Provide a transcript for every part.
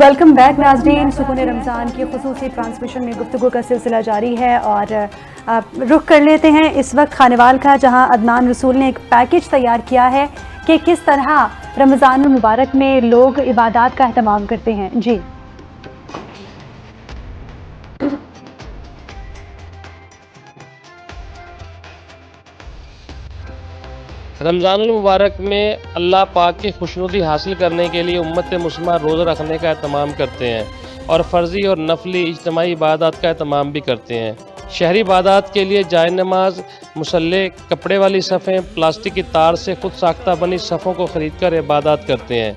Welcome back नाज़रीन। सुकून रमज़ान की खुसूसी ट्रांसमिशन में गुफ्तगू का सिलसिला जारी है और रुख कर लेते हैं इस वक्त खानेवाल का, जहां अदनान रसूल ने एक पैकेज तैयार किया है कि किस तरह रमज़ान मुबारक में लोग इबादत का एहतमाम करते हैं। जी रमज़ान मुबारक में अल्लाह पाक की खुशनुदी हासिल करने के लिए उम्मत मुस्लिमा रोज़ा रखने का एहतमाम करते हैं और फ़र्ज़ी और नफली इज्तिमाई इबादत का एहतमाम भी करते हैं। शहरी इबादत के लिए जाय नमाज, मुसल्ले, कपड़े वाली सफ़ें, प्लास्टिक की तार से खुद साख्ता बनी सफ़ों को ख़रीद कर इबादत करते हैं।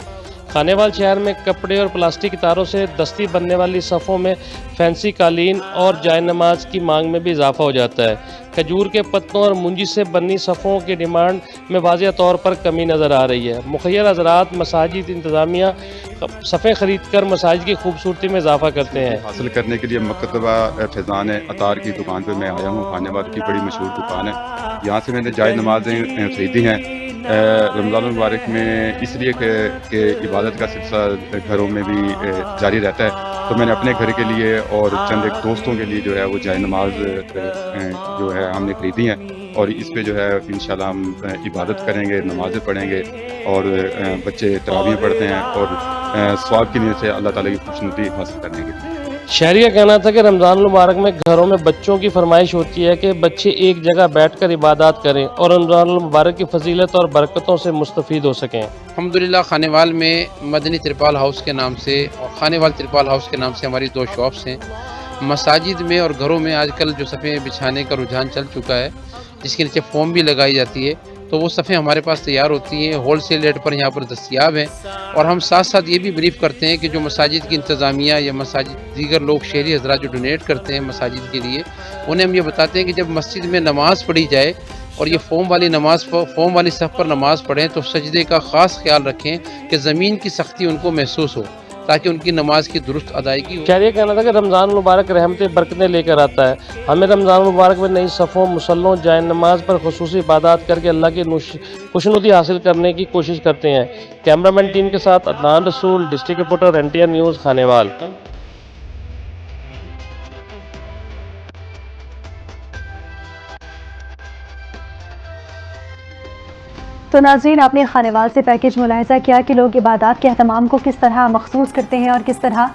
खानेवाल शहर में कपड़े और प्लास्टिक की तारों से दस्ती बनने वाली सफ़ों में फैंसी कालीन और जाय नमाज की मांग में भी इजाफा हो जाता है। खजूर के पत्तों और मुंजी से बनी सफ़ों की डिमांड में वाज़िया तौर पर कमी नज़र आ रही है। मुखय्यर हज़रात मसाजिद इंतज़ामिया सफ़े ख़रीद कर मसाजिद की खूबसूरती में इजाफा करते हैं। हासिल करने के लिए मकतबा फैज़ान अतार की दुकान पर मैं आया हूँ। खानेवाल की बड़ी मशहूर दुकान है। यहाँ से मैंने जाय नमाज़ें ख़रीदी हैं रमज़ान मुबारक में, इसलिए कि इबादत का सिलसिला घरों में भी जारी रहता है। तो मैंने अपने घर के लिए और चंद एक दोस्तों के लिए जो है वो जाय नमाज जो है हमने ख़रीदी हैं और इस पे जो है इंशाल्लाह हम इबादत करेंगे, नमाज़ें पढ़ेंगे और बच्चे तरावीह पढ़ते हैं और सवाब की नीयत से अल्लाह ताला की खुशनुदी हासिल करने के लिए। शहरी का कहना था कि रमज़ान मुबारक में घरों में बच्चों की फरमाइश होती है कि बच्चे एक जगह बैठकर इबादत करें और रमज़ान मुबारक की फजीलत और बरकतों से मुस्तफ़ीद हो सकें। अल्हम्दुलिल्लाह खानेवाल में मदनी त्रिपाल हाउस के नाम से और खानेवाल त्रिपाल हाउस के नाम से हमारी 2 शॉप्स हैं। मसाजिद में और घरों में आजकल जो सफ़ें बिछाने का रुझान चल चुका है, जिसके नीचे फोम भी लगाई जाती है, तो वो सफ़ें हमारे पास तैयार होती हैं, होल सेल रेट पर यहाँ पर दस्तियाब हैं। और हम साथ साथ ये भी ब्रीफ करते हैं कि जो मसाजिद की इंतज़ामिया या मसाजिद दीगर लोग शहरी हज़रात जो डोनेट करते हैं मसाजिद के लिए, उन्हें हम ये बताते हैं कि जब मस्जिद में नमाज़ पढ़ी जाए और ये फोम वाली सफ़ पर नमाज़ पढ़ें तो सजदे का ख़ास ख्याल रखें कि ज़मीन की सख्ती उनको महसूस हो ताकि उनकी नमाज की दुरुस्त अदायगी हो। शहरी कहना था कि रमज़ान मुबारक रहमतें बरकतें लेकर आता है। हमें रमज़ान मुबारक में नई सफ़ों, मुसल्लों, जाय नमाज पर खुसूसी इबादत करके अल्लाह की खुशनुदी हासिल करने की कोशिश करते हैं। कैमरामैन टीम के साथ अदनान रसूल, district reporter NTR news Khanewal. तो नाज़रीन, आपने खानेवाल से पैकेज मुलाहिज़ा किया कि लोग इबादत के अहतमाम को किस तरह मखसूस करते हैं और किस तरह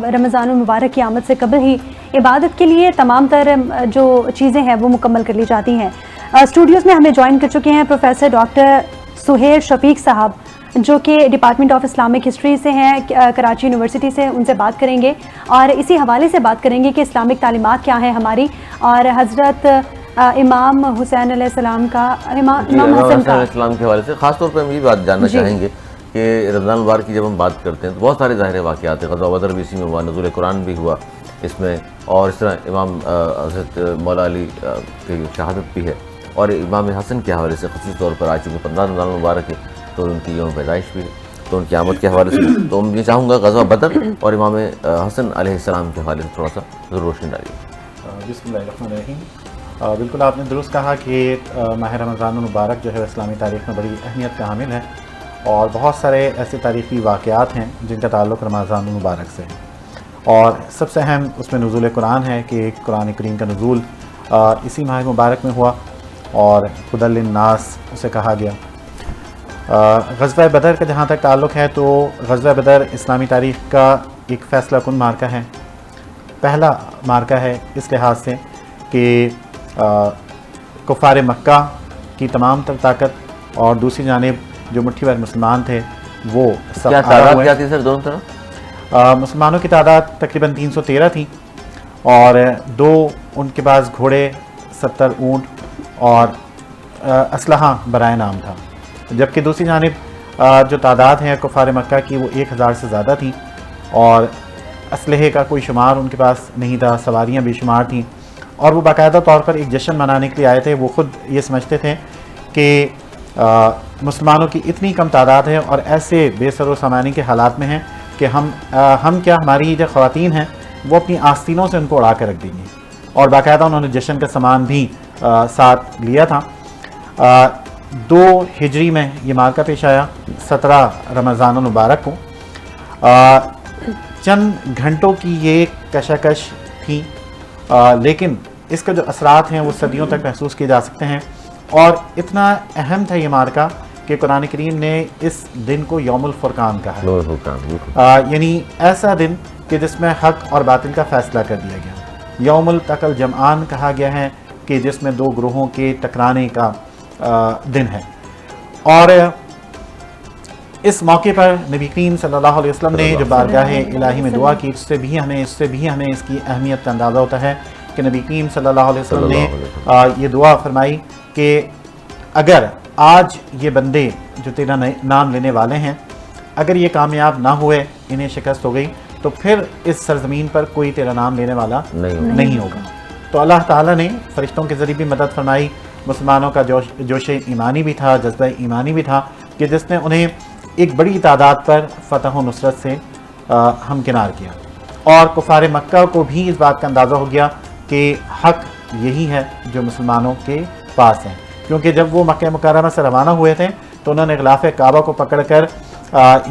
रमज़ान मुबारक की आमद से कबल ही इबादत के लिए तमाम तर जो चीज़ें हैं वो मुकम्मल कर ली जाती हैं। स्टूडियोज़ में हमें ज्वाइन कर चुके हैं प्रोफेसर डॉक्टर सुहेल शफीक साहब, जो कि डिपार्टमेंट ऑफ इस्लामिक हिस्ट्री से हैं, कराची यूनिवर्सिटी से। उनसे बात करेंगे और इसी हवाले से बात करेंगे कि इस्लामिक तालीमात क्या है हमारी, और हज़रत इमाम हुसैन अलैहिस्सलाम का इमाम हसन के हवाले से ख़ास तौर पर हम ये बात जानना चाहेंगे कि रमज़ान मुबारक की जब हम बात करते हैं तो बहुत सारे ज़ाहिर वाक़यात हैं। ग़ज़वा बदर भी इसी में हुआ, नज़ुल कुरान भी हुआ इसमें, और इस तरह इमाम हज़रत मौला अली की शहादत भी है, और इमाम हसन के हवाले से ख़ास तौर पर आज चूँकि 15 रमज़ान मुबारक है तो उनकी यौम पैदाइश भी है, तो उनकी आमद के हवाले से तो मैं चाहूँगा ग़ज़वा बदर और इमाम हसन अलैहिस्सलाम के हवाले से थोड़ा सा ज़रूर रोशनी डालिए। बिस्मिल्लाहिर्रहमानिर्रहीम। बिल्कुल आपने दुरुस्त कहा कि माह रमज़ान मुबारक जो है इस्लामी तारीख़ में बड़ी अहमियत का हामिल है और बहुत सारे ऐसे तारीख़ी वाक़यात हैं जिनका ताल्लुक़ रमज़ान मुबारक से है, और सबसे अहम उसमें नुज़ूल कुरान है कि कुरान करीम का नुज़ूल इसी माह मुबारक में हुआ और हुदल लिन्नास उसे कहा गया। ग़ज़वा बदर का जहाँ तक ताल्लुक़ है तो ग़ज़वा बदर इस्लामी तारीख़ का एक फ़ैसला कुन मार्का है, पहला मार्का है इस लिहाज से कि कुफ़ार मक्का की तमाम तर ताकत और दूसरी जानिब जो मुट्ठी भर मुसलमान थे वो सब क्या थी सर दोनों तरफ? मुसलमानों की तादाद तकरीबन 313 थी और 2 उनके पास घोड़े, 70 ऊँट और असलहा बराए नाम था, जबकि दूसरी जानिब जो तादाद है कुफ़ार मक्का की वो 1000 से ज़्यादा थी और असलहे का कोई शुमार उनके पास नहीं था, सवारियाँ बेशुमार थीं और वो बाकायदा तौर पर एक जश्न मनाने के लिए आए थे। वो ख़ुद ये समझते थे कि मुसलमानों की इतनी कम तादाद है और ऐसे बेसरो सामानी के हालात में हैं कि हम क्या हमारी जो ख़वातीन हैं वो अपनी आस्तीनों से उनको उड़ा कर रख देंगी, और बाकायदा उन्होंने जश्न का सामान भी साथ लिया था। 2 हिजरी में ये मार्का पेश आया 17 रमज़ान मुबारक को। चंद घंटों की ये कशाकश थी, लेकिन इसके जो असरात हैं वो सदियों तक महसूस किए जा सकते हैं। और इतना अहम था ये मार्का कि कुरान करीम ने इस दिन को यौमुल फुरकान कहा है, यानी ऐसा दिन कि जिसमें हक और बातिल का फैसला कर दिया गया। यौमुल तकल जमआन कहा गया है कि जिसमें दो ग्रोहों के टकराने का दिन है। और इस मौके पर नबी करीम सल्लल्लाहु अलैहि वसल्लम ने जो बारगाह इलाही में दुआ की, इससे भी हमें इसकी अहमियत का अंदाज़ा होता है कि नबी करीम सल्लल्लाहु अलैहि वसल्लम ने ये दुआ फरमाई कि अगर आज ये बंदे जो तेरा नाम लेने वाले हैं, अगर ये कामयाब ना हुए, इन्हें शिकस्त हो गई, तो फिर इस सरजमीन पर कोई तेरा नाम लेने वाला नहीं होगा। तो अल्लाह ताला ने फरिश्तों के ज़रिए भी मदद फरमाई। मुसलमानों का जोश ईमानी भी था, जज्बा ईमानी भी था कि जिसने उन्हें एक बड़ी तादाद पर फ़तह व नुसरत से हमकिनार किया। और कुफ़ार मक्का को भी इस बात का अंदाज़ा हो गया कि हक़ यही है जो मुसलमानों के पास है, क्योंकि जब वो मक्का मुकर्रमा से रवाना हुए थे तो उन्होंने ग़िलाफ़ काबा को पकड़कर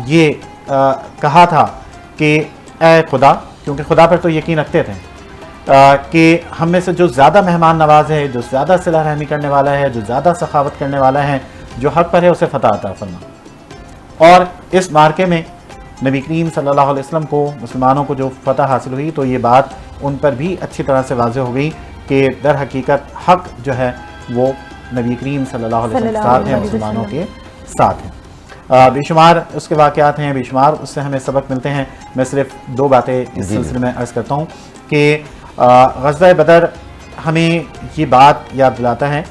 ये कहा था कि ए खुदा, क्योंकि खुदा पर तो यकीन रखते थे कि हम में से जो ज़्यादा मेहमान नवाज है, जो ज़्यादा सिला रहमी करने वाला है, जो ज़्यादा सखावत करने वाला है, जो हक़ पर है, उसे फ़तह अता फरमा। और इस मार्के में नबी करीम सल्लल्लाहु अलैहि वसल्लम को, मुसलमानों को जो फ़तह हासिल हुई, तो ये बात उन पर भी अच्छी तरह से वाज़ेह हो गई कि दर हकीकत हक़ जो है वो नबी करीम सल्लल्लाहु अलैहि वसल्लम के साथ है, मुसलमानों के साथ है। बेशुमार उसके वाक़यात हैं, बेशुमार उससे हमें सबक मिलते हैं। मैं सिर्फ दो बातें इस सिलसिले में अर्ज़ करता हूँ कि ग़ज़वा बदर हमें ये बात याद दिलाता है,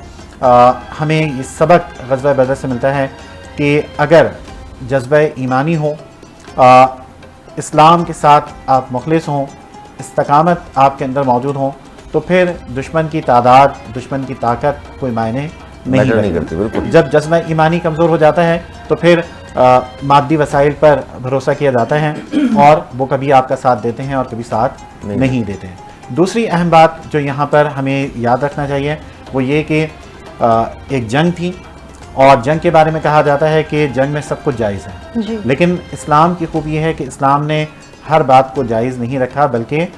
हमें ये सबक ग़ज़वा बदर से मिलता है कि अगर जज्बा ईमानी हो, इस्लाम के साथ आप मुखलिस हों, इस्तकामत आपके अंदर मौजूद हों, तो फिर दुश्मन की तादाद, दुश्मन की ताकत कोई मायने नहीं करती। बिल्कुल, जब जज्बा ईमानी कमज़ोर हो जाता है तो फिर मादी वसाइल पर भरोसा किया जाता है और वो कभी आपका साथ देते हैं और कभी साथ नहीं देते हैं। दूसरी अहम बात जो यहाँ पर हमें याद रखना चाहिए वो ये कि एक जंग थी और जंग के बारे में कहा जाता है कि जंग में सब कुछ जायज़ है, लेकिन इस्लाम की खूबी है कि इस्लाम ने हर बात को जायज़ नहीं रखा, बल्कि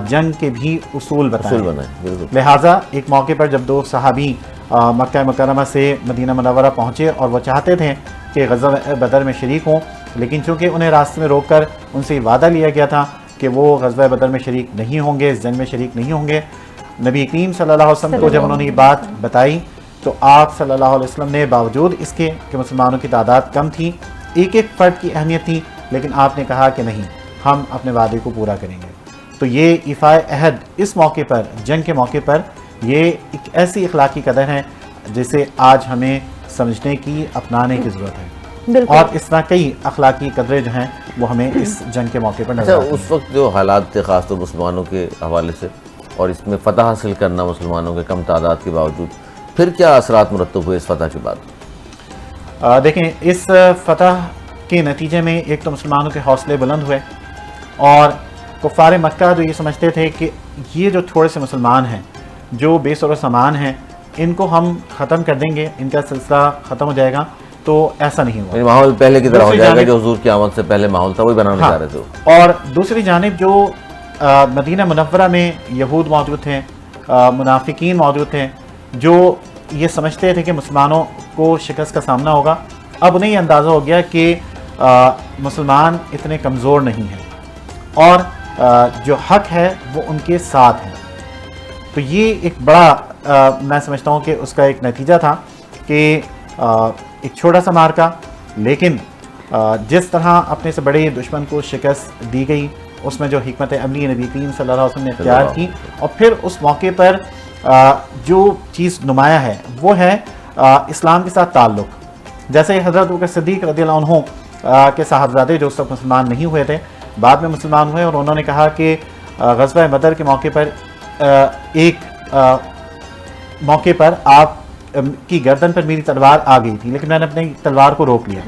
जंग के भी उसूल बनाए। लिहाजा एक मौके पर जब दो सहाबी मक्का मुकर्रमा से मदीना मुनव्वरा पहुँचे और वो चाहते थे कि ग़ज़वा बदर में शरीक हों, लेकिन चूँकि उन्हें रास्ते में रोककर उनसे वादा लिया गया था कि वो ग़ज़वा बदर में शरीक नहीं होंगे, इस जंग में शरीक नहीं होंगे, नबी करीम सल्लल्लाहु अलैहि वसल्लम को जब उन्होंने ये बात बताई तो आप सल्लल्लाहु अलैहि वसल्लम ने बावजूद इसके कि मुसलमानों की तादाद कम थी, एक एक फ़र्द की अहमियत थी, लेकिन आपने कहा कि नहीं, हम अपने वादे को पूरा करेंगे। तो ये इफ़ाए अहद इस मौके पर, जंग के मौके पर, ये एक ऐसी अखलाकी कदर है जिसे आज हमें समझने की, अपनाने की ज़रूरत है। और इस तरह कई अखलाकी कदरें जो हैं वो हमें इस जंग के मौके पर नजर आती हैं। उस वक्त जो हालात थे ख़ास तौर मुसलमानों के हवाले से, और इसमें फ़तह हासिल करना मुसलमानों के कम तादाद के बावजूद, फिर क्या असरात मुरत्तब हुए इस फ़तह के बाद? देखें, इस फ़तह के नतीजे में एक तो मुसलमानों के हौसले बुलंद हुए और कुफ़ार मक्का जो ये समझते थे कि ये जो थोड़े से मुसलमान हैं, जो बेसुर सामान हैं, इनको हम ख़त्म कर देंगे, इनका सिलसिला ख़त्म हो जाएगा, तो ऐसा नहीं हुआ। माहौल पहले की तरह हो जाएगा जो हुजूर की आमद से पहले माहौल था, वही बनाने जा रहे थे। और दूसरी जानिब जो मदीना मुनव्वरा में यहूद मौजूद थे, मुनाफिकीन मौजूद थे, जो ये समझते थे कि मुसलमानों को शिकस्त का सामना होगा, अब उन्हें ये अंदाज़ा हो गया कि मुसलमान इतने कमज़ोर नहीं हैं और जो हक़ है वो उनके साथ है। तो ये एक बड़ा मैं समझता हूँ कि उसका एक नतीजा था कि एक छोटा सा मार्का, लेकिन जिस तरह अपने से बड़े दुश्मन को शिकस्त दी गई, उसमें जो हिकमत अमली नबी करीम सल्लल्लाहु अलैहि वसल्लम ने इख्तियार की, और फिर उस मौके पर जो चीज़ नुमाया है वो है इस्लाम के साथ ताल्लुक़। जैसे हज़रत अबू बकर सिद्दीक़ रज़ियल्लाहु अन्हु के साहबज़ादे जो उस वक्त मुसलमान नहीं हुए थे, बाद में मुसलमान हुए और उन्होंने कहा कि ग़ज़वा बदर के मौके पर एक मौके पर आप की गर्दन पर मेरी तलवार आ गई थी, लेकिन मैंने अपनी तलवार को रोक लिया।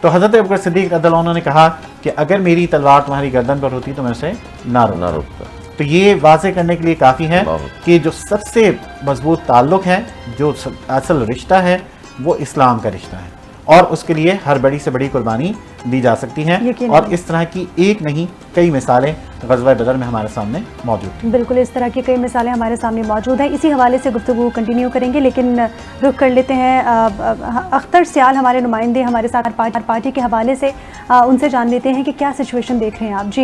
तो हज़रत अबू बकर सिद्दीक़ रज़ियल्लाहु अन्हु ने कहा कि अगर मेरी तलवार तुम्हारी गर्दन पर होती तो मैं उसे ना रोकता। तो ये वाज़े करने के लिए काफ़ी है कि जो सबसे मजबूत ताल्लुक़ है, जो असल रिश्ता है, वो इस्लाम का रिश्ता है और उसके लिए हर बड़ी से बड़ी कुर्बानी دی جا سکتی ہیں، اور اس طرح کی ایک نہیں کئی مثالیں غزوہ بدر میں ہمارے سامنے موجود ہیں۔ بالکل اس طرح کی کئی مثالیں ہمارے سامنے موجود ہیں۔ اسی حوالے سے گفتگو کنٹینیو کریں گے، لیکن رخ کر لیتے ہیں اختر سیال ہمارے نمائندے ہمارے ساتھ پارٹی کے حوالے سے، ان سے جان لیتے ہیں کہ کیا سچویشن دیکھ رہے ہیں آپ۔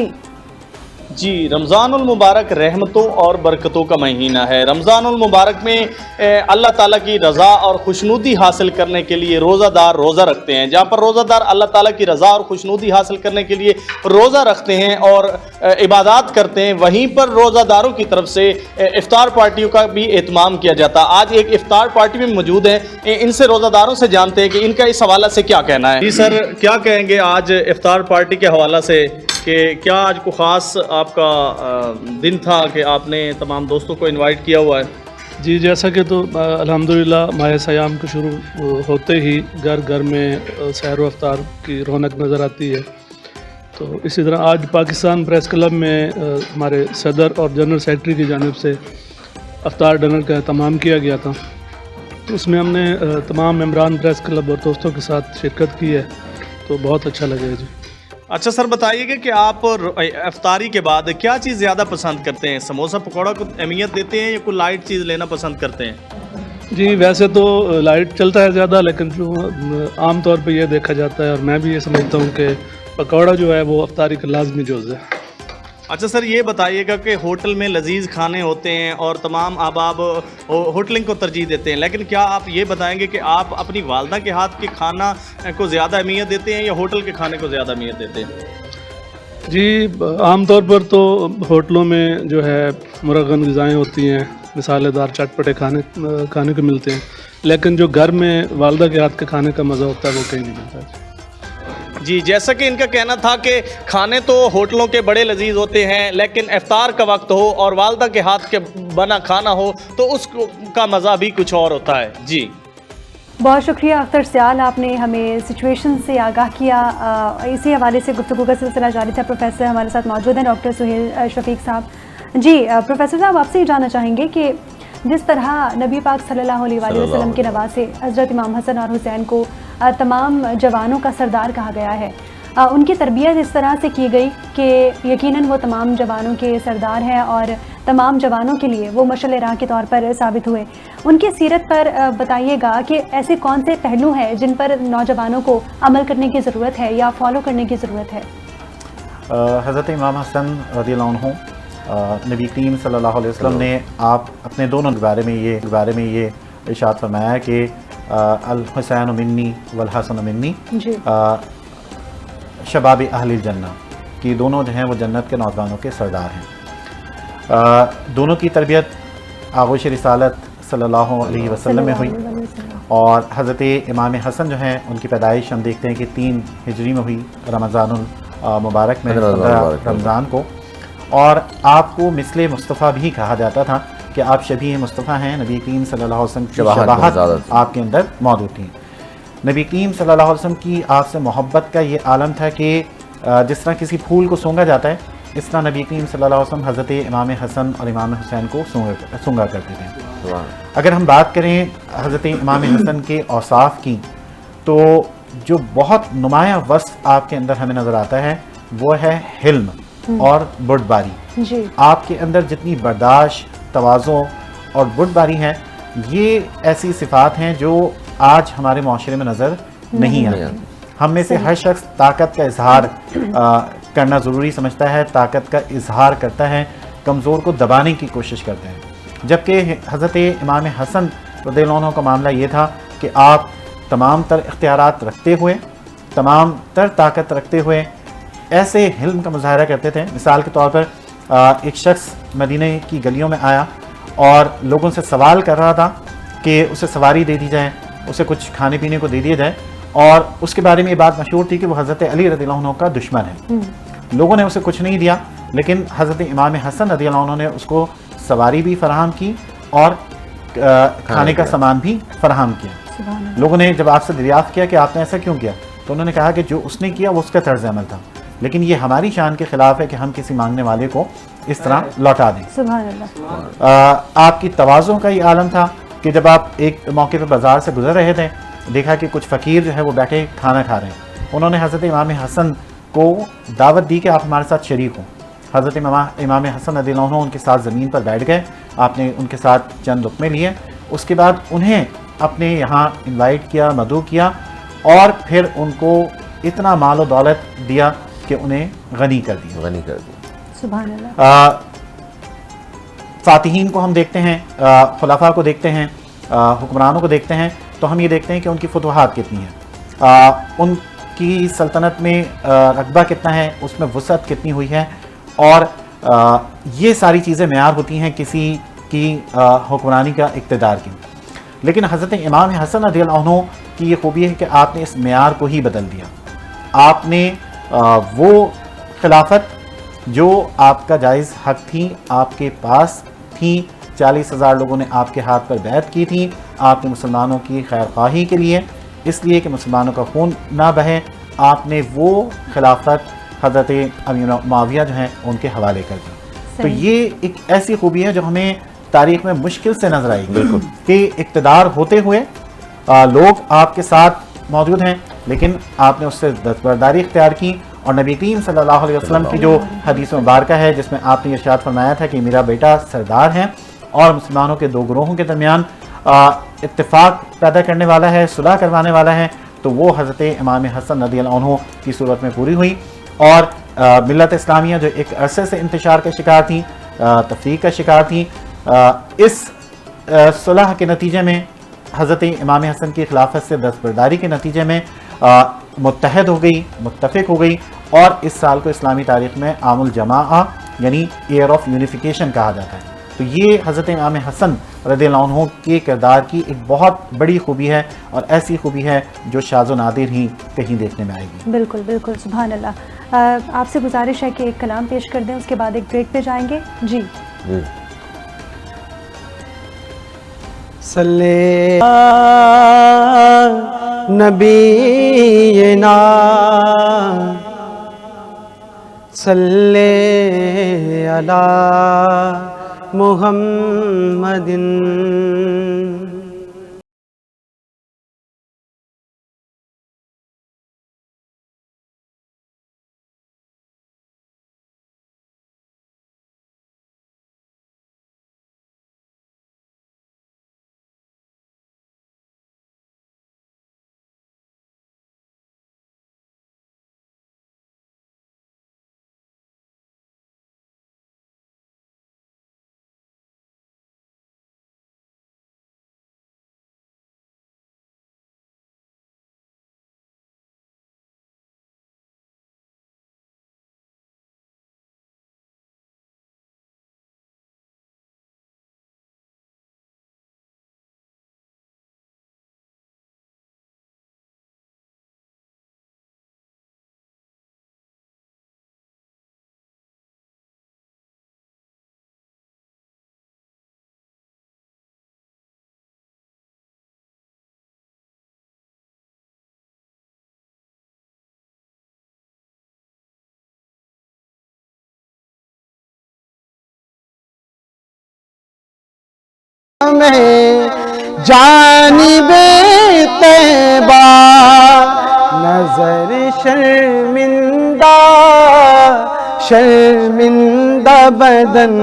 جی رمضان المبارک رحمتوں اور برکتوں کا مہینہ ہے۔ رمضان المبارک میں اللہ تعالیٰ کی رضا اور خوشنودی حاصل کرنے کے لیے روزہ دار روزہ رکھتے ہیں۔ جہاں پر روزہ دار اللہ تعالیٰ کی رضا اور خوشنودی حاصل کرنے کے لیے روزہ رکھتے ہیں اور عبادات کرتے ہیں، وہیں پر روزہ داروں کی طرف سے افطار پارٹیوں کا بھی اہتمام کیا جاتا ہے۔ آج ایک افطار پارٹی میں موجود ہیں، ان سے روزہ داروں سے جانتے ہیں کہ ان کا اس حوالہ سے کیا کہنا ہے۔ جی سر، کیا کہیں گے آج افطار پارٹی کے حوالہ سے کہ کیا آج کو خاص آپ کا دن تھا کہ آپ نے تمام دوستوں کو انوائٹ کیا ہوا ہے؟ جی جیسا کہ تو الحمدللہ ماہ سیام کے شروع ہوتے ہی گھر گھر میں سحر و افطار کی رونق نظر آتی ہے، تو اسی طرح آج پاکستان پریس کلب میں ہمارے صدر اور جنرل سیکرٹری کی جانب سے افطار ڈنر کا اہتمام کیا گیا تھا، تو اس میں ہم نے تمام ممبران پریس کلب اور دوستوں کے ساتھ شرکت کی ہے، تو بہت اچھا لگا جی۔ اچھا سر، بتائیے گا کہ آپ افطاری کے بعد کیا چیز زیادہ پسند کرتے ہیں؟ سموسہ پکوڑا کو اہمیت دیتے ہیں یا کوئی لائٹ چیز لینا پسند کرتے ہیں؟ جی ویسے تو لائٹ چلتا ہے زیادہ، لیکن جو عام طور پہ یہ دیکھا جاتا ہے اور میں بھی یہ سمجھتا ہوں کہ پکوڑا جو ہے وہ افطاری کا لازمی جز ہے۔ اچھا سر، یہ بتائیے گا کہ ہوٹل میں لذیذ کھانے ہوتے ہیں اور تمام احباب ہوٹلنگ کو ترجیح دیتے ہیں، لیکن کیا آپ یہ بتائیں گے کہ آپ اپنی والدہ کے ہاتھ کے کھانا کو زیادہ اہمیت دیتے ہیں یا ہوٹل کے کھانے کو زیادہ اہمیت دیتے ہیں؟ جی عام طور پر تو ہوٹلوں میں جو ہے مرغن غذائیں ہوتی ہیں، مسالے دار چٹپٹے کھانے کو ملتے ہیں، لیکن جو گھر میں والدہ کے ہاتھ کے کھانے کا مزہ ہوتا ہے وہ کہیں نہیں ملتا۔ جی جیسا کہ ان کا کہنا تھا کہ کھانے تو ہوٹلوں کے بڑے لذیذ ہوتے ہیں، لیکن افطار کا وقت ہو اور والدہ کے ہاتھ کے بنا کھانا ہو تو اس کا مزہ بھی کچھ اور ہوتا ہے۔ جی بہت شکریہ اختر سیال، آپ نے ہمیں سچویشن سے آگاہ کیا۔ اسی حوالے سے گفتگو کا سلسلہ جاری تھا۔ پروفیسر ہمارے ساتھ موجود ہیں، ڈاکٹر سہیل شفیق صاحب۔ جی پروفیسر صاحب، آپ سے یہ جاننا چاہیں گے کہ جس طرح نبی پاک صلی اللہ علیہ وسلم کے نواسے حضرت امام حسن اور حسین کو تمام جوانوں کا سردار کہا گیا ہے، ان کی تربیت اس طرح سے کی گئی کہ یقیناً وہ تمام جوانوں کے سردار ہیں اور تمام جوانوں کے لیے وہ مشعل راہ کے طور پر ثابت ہوئے۔ ان کی سیرت پر بتائیے گا کہ ایسے کون سے پہلو ہیں جن پر نوجوانوں کو عمل کرنے کی ضرورت ہے یا فالو کرنے کی ضرورت ہے؟ حضرت امام حسن رضی اللہ عنہ، نبی کریم صلی اللہ علیہ وسلم نے آپ اپنے دونوں بارے میں یہ ارشاد فرمایا کہ الحسین منی والحسن منی، شباب اہل الجنہ، کہ دونوں جو ہیں وہ جنت کے نوجوانوں کے سردار ہیں۔ دونوں کی تربیت آغوش رسالت صلی اللہ علیہ وسلم میں ہوئی، اور حضرت امام حسن جو ہیں ان کی پیدائش ہم دیکھتے ہیں کہ 3 ہجری میں ہوئی، رمضان المبارک میں، رمضان کو، اور آپ کو مثل مصطفیٰ بھی کہا جاتا تھا کہ آپ شبیہ مصطفیٰ ہیں۔ نبی کریم صلی اللہ علیہ وسلم کی شباہت آپ کے اندر موجود تھی۔ نبی کریم صلی اللہ علیہ وسلم کی آپ سے محبت کا یہ عالم تھا کہ جس طرح کسی پھول کو سونگا جاتا ہے، اس طرح نبی کریم صلی اللہ علیہ وسلم حضرت امام حسن اور امام حسین کو سونگا کرتے تھے۔ اگر ہم بات کریں حضرت امام حسن کے اوصاف کی، تو جو بہت نمایاں وصف آپ کے اندر ہمیں نظر آتا ہے وہ ہے حلم اور بردباری۔ آپ کے اندر جتنی برداشت، تواضع اور بردباری ہے، یہ ایسی صفات ہیں جو آج ہمارے معاشرے میں نظر نہیں آتی۔ ہم میں سے ہر شخص طاقت کا اظہار کرنا ضروری سمجھتا ہے، طاقت کا اظہار کرتا ہے، کمزور کو دبانے کی کوشش کرتے ہیں، جبکہ حضرت امام حسن رضی اللہ عنہ کا معاملہ یہ تھا کہ آپ تمام تر اختیارات رکھتے ہوئے، تمام تر طاقت رکھتے ہوئے ایسے حلم کا مظاہرہ کرتے تھے۔ مثال کے طور پر ایک شخص مدینہ کی گلیوں میں آیا اور لوگوں سے سوال کر رہا تھا کہ اسے سواری دے دی جائے، اسے کچھ کھانے پینے کو دے دیا جائے، اور اس کے بارے میں یہ بات مشہور تھی کہ وہ حضرت علی رضی اللہ عنہ کا دشمن ہے۔ لوگوں نے اسے کچھ نہیں دیا، لیکن حضرت امام حسن رضی اللہ عنہ نے اس کو سواری بھی فراہم کی اور کھانے کا سامان بھی فراہم کیا۔ لوگوں نے جب آپ سے دریافت کیا کہ آپ نے ایسا کیوں کیا، تو انہوں نے کہا کہ جو اس نے کیا وہ اس کا طرز عمل تھا، لیکن یہ ہماری شان کے خلاف ہے کہ ہم کسی مانگنے والے کو اس طرح لوٹا دیں۔ سبحان اللہ۔ آپ کی تواضع کا یہ عالم تھا کہ جب آپ ایک موقع پہ بازار سے گزر رہے تھے، دیکھا کہ کچھ فقیر جو ہے وہ بیٹھے کھانا کھا رہے ہیں، انہوں نے حضرت امام حسن کو دعوت دی کہ آپ ہمارے ساتھ شریک ہوں. حضرت امام حسن رضی اللہ عنہ ان کے ساتھ زمین پر بیٹھ گئے. آپ نے ان کے ساتھ چند لقمے لیے. اس کے بعد انہیں اپنے یہاں انوائٹ کیا, مدعو کیا, اور پھر ان کو اتنا مال و دولت دیا کہ انہیں غنی کر دیا. سبحان اللہ. فاتحین کو ہم دیکھتے ہیں, خلفاء کو دیکھتے ہیں, حکمرانوں کو دیکھتے ہیں, تو ہم یہ دیکھتے ہیں کہ ان کی فتوحات کتنی ہیں, ان کی سلطنت میں رقبہ کتنا ہے, اس میں وسعت کتنی ہوئی ہے, اور یہ ساری چیزیں معیار ہوتی ہیں کسی کی حکمرانی کا, اقتدار کی. لیکن حضرت امام حسن رضی اللہ عنہ کی یہ خوبی ہے کہ آپ نے اس معیار کو ہی بدل دیا. آپ نے وہ خلافت جو آپ کا جائز حق تھی آپ کے پاس تھی, 40,000 لوگوں نے آپ کے ہاتھ پر بیعت کی تھی, آپ نے مسلمانوں کی خیر خواہی کے لیے, اس لیے کہ مسلمانوں کا خون نہ بہے, آپ نے وہ خلافت حضرت امیر معاویہ جو ہیں ان کے حوالے کر دی. تو یہ ایک ایسی خوبی ہے جو ہمیں تاریخ میں مشکل سے نظر آئی, بالکل, کہ اقتدار ہوتے ہوئے لوگ آپ کے ساتھ موجود ہیں, لیکن آپ نے اس سے دستبرداری اختیار کی. اور نبی کریم صلی اللہ علیہ وسلم کی جو حدیث مبارکہ ہے جس میں آپ نے ارشاد فرمایا تھا کہ میرا بیٹا سردار ہے اور مسلمانوں کے دو گروہوں کے درمیان اتفاق پیدا کرنے والا ہے, صلح کروانے والا ہے, تو وہ حضرت امام حسن رضی اللہ عنہ کی صورت میں پوری ہوئی. اور ملت اسلامیہ جو ایک عرصے سے انتشار کا شکار تھی, تفریق کا شکار تھی, اس صلح کے نتیجے میں حضرت امام حسن کی خلافت سے دستبرداری کے نتیجے میں متحد ہو گئی, متفق ہو گئی, اور اس سال کو اسلامی تاریخ میں عام الجماعہ یعنی ایئر آف یونیفیکیشن کہا جاتا ہے. تو یہ حضرت امام حسن رضی اللہ عنہ کے کردار کی ایک بہت بڑی خوبی ہے, اور ایسی خوبی ہے جو شاذ و نادر ہی کہیں دیکھنے میں آئے گی. بالکل بالکل, سبحان اللہ. آپ سے گزارش ہے کہ ایک کلام پیش کر دیں, اس کے بعد ایک بریک پہ جائیں گے. جی صلی نبینا صلی علی محمد. میں جانب طیبہ نظر شرمندہ شرمندہ بدن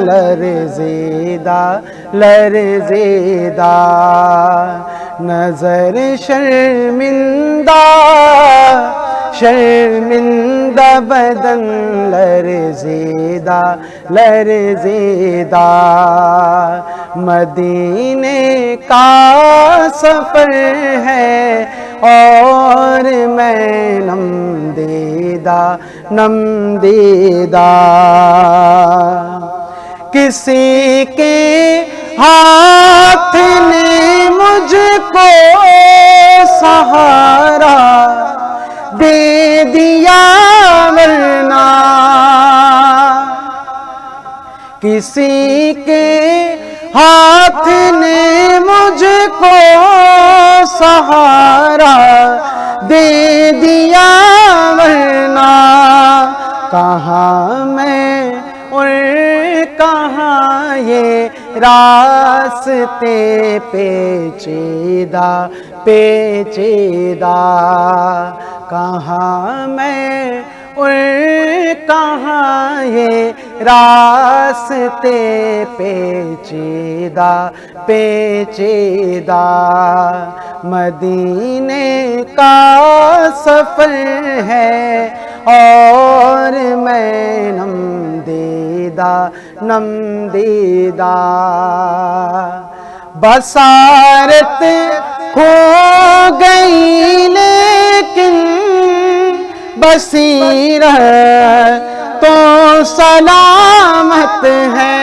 لرزیدہ لرزیدہ نظر شرمندہ شرمندہ بدن لرزیدہ لرزیدہ مدینے کا سفر ہے اور میں نم دیدہ کسی کے ہاتھ نے مجھ کو سہارا دے دیا ورنہ کسی کے ہاتھ نے مجھ کو سہارا دے دیا ورنہ کہاں میں اڑ کہاں یہ راستے پیچیدہ پیچیدہ، کہاں میں اور کہاں یہ راستے پیچیدہ پیچیدہ، مدینے کا سفر ہے اور میں نم دیدہ، بصارت کھو گئی لیکن بصیرت تو سلامت ہے،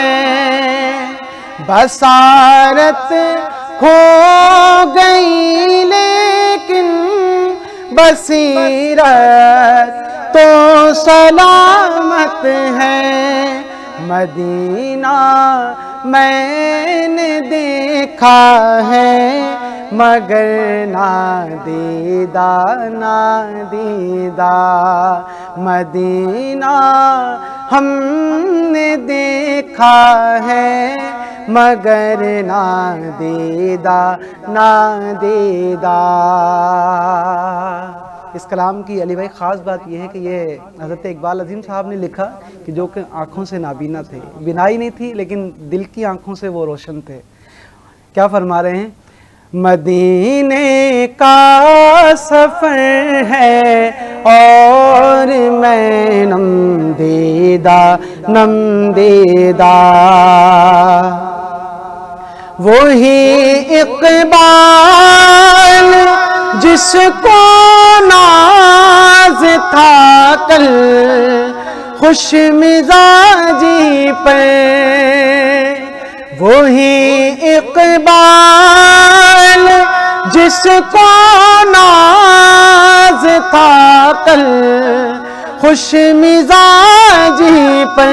بصارت کھو گئی لیکن بصیرت تو سلامت ہے، مدینہ میں نے دیکھا ہے مگر نادیدہ نادیدہ، مدینہ ہم نے دیکھا ہے مگر نادیدہ نادیدہ۔ اس کلام کی علی بھائی خاص بات یہ ہے کہ یہ حضرت اقبال عظیم صاحب نے لکھا کہ جو کہ آنکھوں سے نابینا تھے، بینائی نہیں تھی لیکن دل کی آنکھوں سے وہ روشن تھے۔ کیا فرما رہے ہیں؟ مدینے کا سفر ہے اور میں نم دیدہ، وہی اقبال جس کو ناز تھا کل خوش مزاجی پر، وہی اقبال جس کو ناز تھا کل خوش مزاجی پر،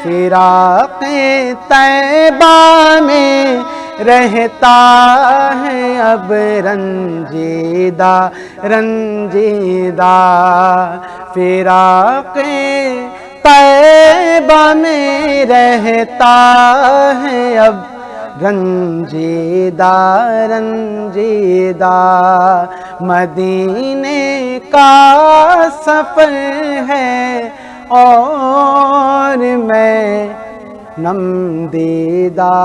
فراق طیبہ میں رہتا ہے اب رنجیدہ رنجیدہ، فراق طیبہ میں رہتا ہے اب رنجیدہ رنجیدہ، مدینے کا سفر ہے اور میں نم دیدہ